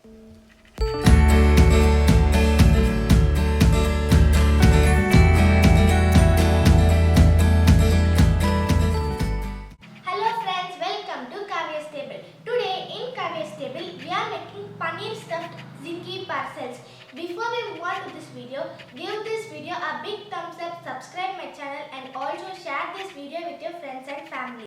Hello friends, welcome to Kavya's Table. Today in Kavya's Table, we are making paneer stuffed zinki parcels. Before we move on to this video, give this video a big thumbs up, subscribe my channel and also share this video with your friends and family.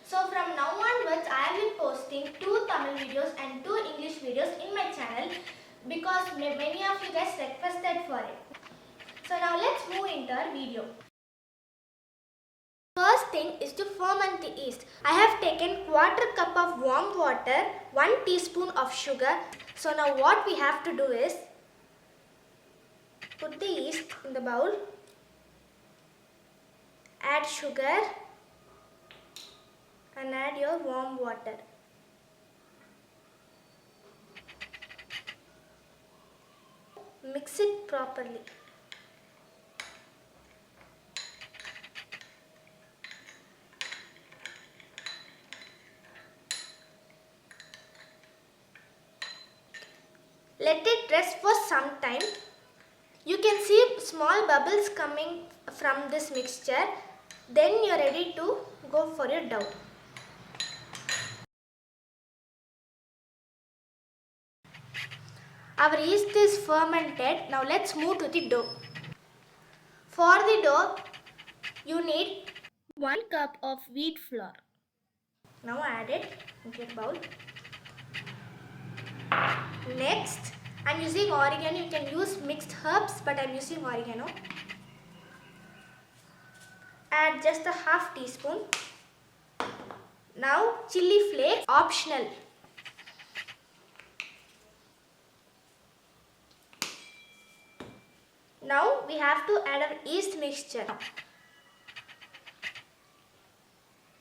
So from now onwards, I will be posting 2 Tamil videos and 2 English videos in my channel because many of you guys requested for it. So now let's move into our video. First thing is to ferment the yeast. I have taken quarter cup of warm water, 1 teaspoon of sugar. So now what we have to do is put the yeast in the bowl, add sugar and add your warm water. Mix it properly. Let it rest for some time. You can see small bubbles coming from this mixture. Then you are ready to go for your dough. Our yeast is fermented. Now let's move to the dough. For the dough, you need 1 cup of wheat flour. Now add it into a bowl. Next, I'm using oregano. You can use mixed herbs, but I'm using oregano. Add just a half teaspoon. Now chili flakes, optional. Now we have to add our yeast mixture.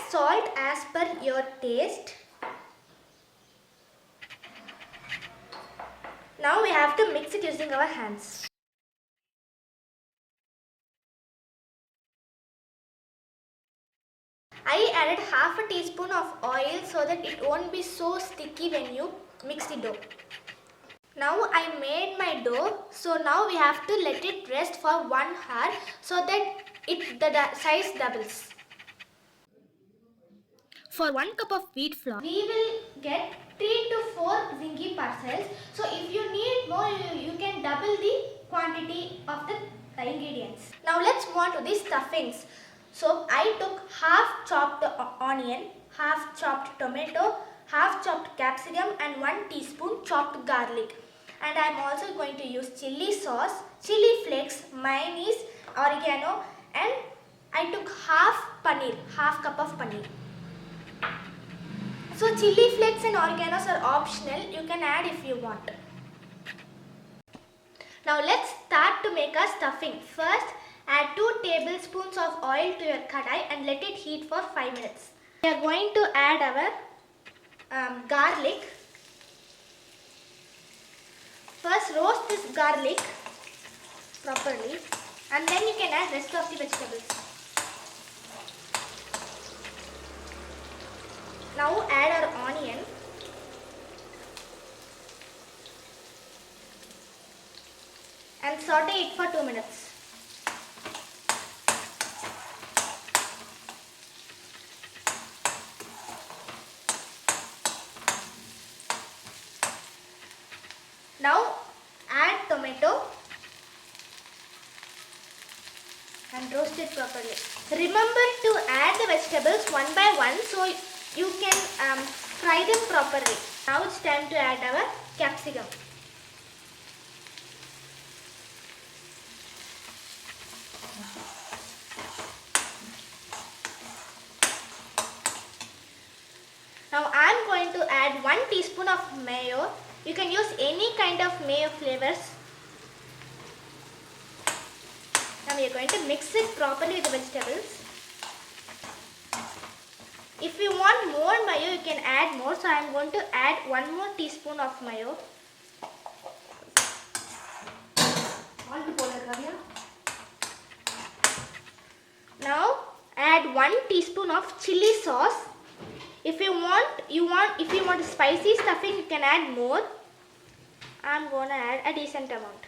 Salt as per your taste. Now we have to mix it using our hands. I added half a teaspoon of oil so that it won't be so sticky when you mix the dough. Now I made my dough, so now we have to let it rest for 1 hour so that the size doubles. For 1 cup of wheat flour, we will get 3 to 4 zinki parcels. So if you need more, you can double the quantity of the ingredients. Now let's move on to the stuffings. So I took half chopped onion, half chopped tomato, half chopped capsicum and 1 teaspoon chopped garlic. And I am also going to use chili sauce, chili flakes, mayonnaise, oregano and I took half cup of paneer. So chili flakes and oreganos are optional, you can add if you want. Now let's start to make our stuffing. First, add 2 tablespoons of oil to your kadai and let it heat for 5 minutes. We are going to add our garlic. First roast this garlic properly and then you can add rest of the vegetables. Now add our onion. And saute it for 2 minutes. Now add tomato and roast it properly. Remember to add the vegetables one by one so you can fry them properly. Now it's time to add our capsicum. Now I am going to add 1 teaspoon of mayo. You can use any kind of mayo flavors. Now we are going to mix it properly with the vegetables. If you want more mayo, you can add more. So I am going to add 1 more teaspoon of mayo. teaspoon of chili sauce. If you want spicy stuffing, you can add more. I'm gonna add a decent amount.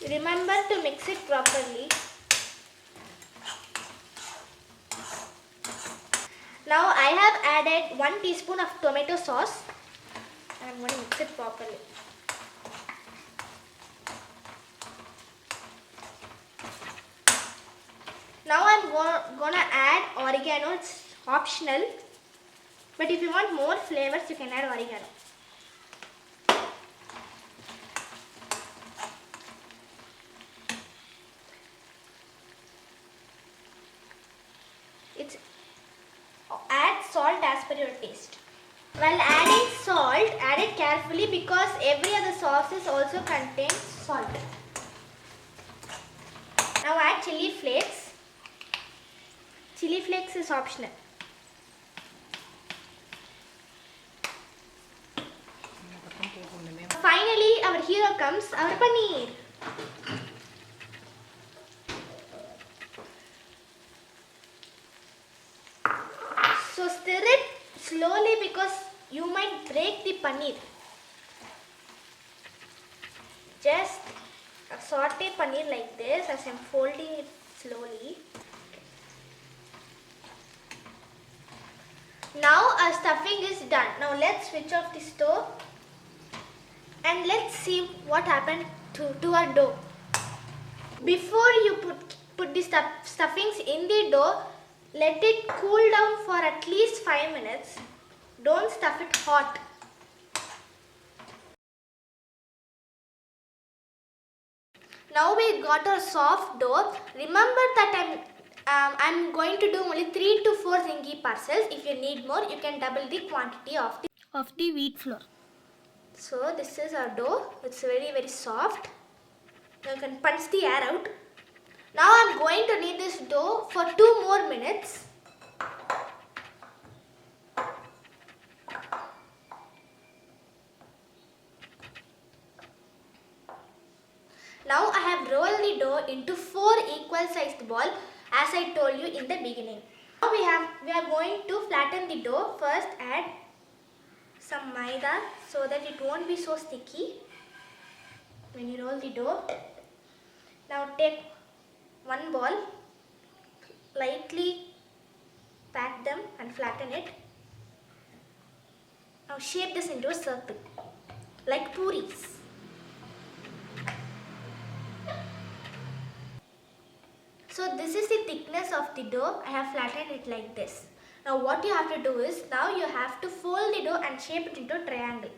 Remember to mix it properly. Now I have added 1 teaspoon of tomato sauce. I'm going to mix it properly. Now I'm gonna add oregano. It's optional, but if you want more flavors, you can add oregano. Add salt as per your taste. While adding salt, add it carefully because every other sauces also contains salt. Now add chili flakes. Chili flakes is optional. Finally, our hero comes, our paneer. So stir it slowly because you might break the paneer. Just saute paneer like this as I'm folding it slowly. Now our stuffing is done. Now let's switch off the stove and let's see what happened to our dough. Before you put the stuffings in the dough, let it cool down for at least 5 minutes. Don't stuff it hot. Now we got our soft dough. Remember that I'm going to do only 3 to 4 zingi parcels. If you need more, you can double the quantity of the wheat flour. So this is our dough. It's very, very soft. You can punch the air out. Now I'm going to knead this dough for 2 more minutes. Now I have rolled the dough into 4 equal sized balls as I told you in the beginning. Now we are going to flatten the dough. First add some maida so that it won't be so sticky when you roll the dough. Now take one ball, lightly pat them and flatten it. Now shape this into a circle like puris. So this is the thickness of the dough. I have flattened it like this. Now what you have to do is, now you have to fold the dough and shape it into a triangle.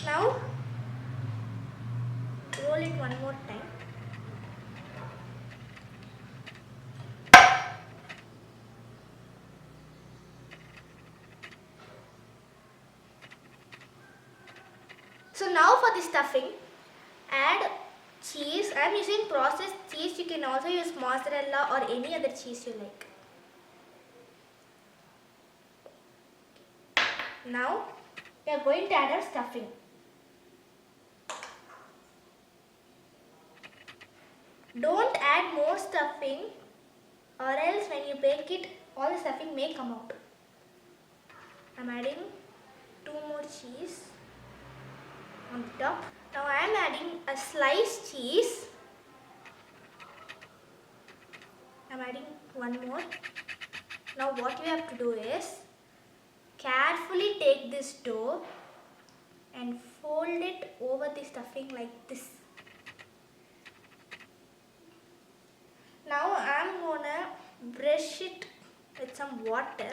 Now roll it one more time. So now for the stuffing, add cheese. I am using processed cheese. You can also use mozzarella or any other cheese you like. Now we are going to add our stuffing. Don't add more stuffing or else when you bake it, all the stuffing may come out. I am adding 2 more cheese on the top. Now I am adding a sliced cheese. I am adding 1 more. Now what you have to do is carefully take this dough and fold it over the stuffing like this. Now I am gonna brush it with some water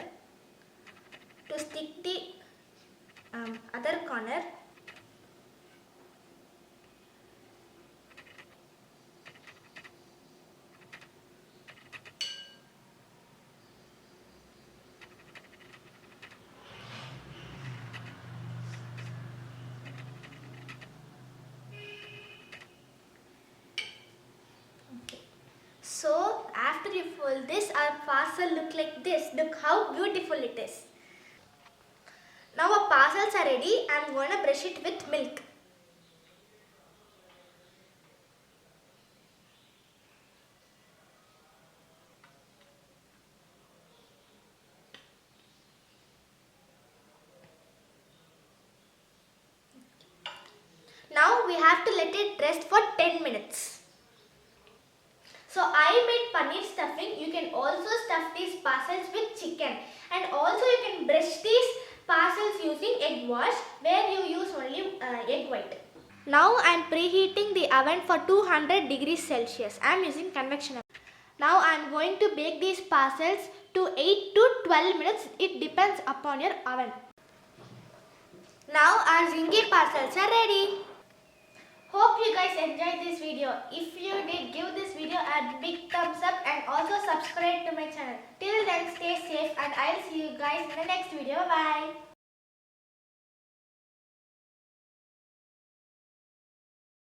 to stick the other corner. parcel look like this. Look how beautiful it is. Now our parcels are ready. I'm going to brush it with milk. Now we have to let it rest for 10 minutes. So I made paneer stuffing. You can also stuff these parcels with chicken. And also you can brush these parcels using egg wash where you use only egg white. Now I am preheating the oven for 200 degrees Celsius. I am using convection oven. Now I am going to bake these parcels to 8 to 12 minutes. It depends upon your oven. Now our zingi parcels are ready. Hope you guys enjoyed this video. If you did, give this video a big thumbs up and also subscribe to my channel. Till then, stay safe and I'll see you guys in the next video. Bye.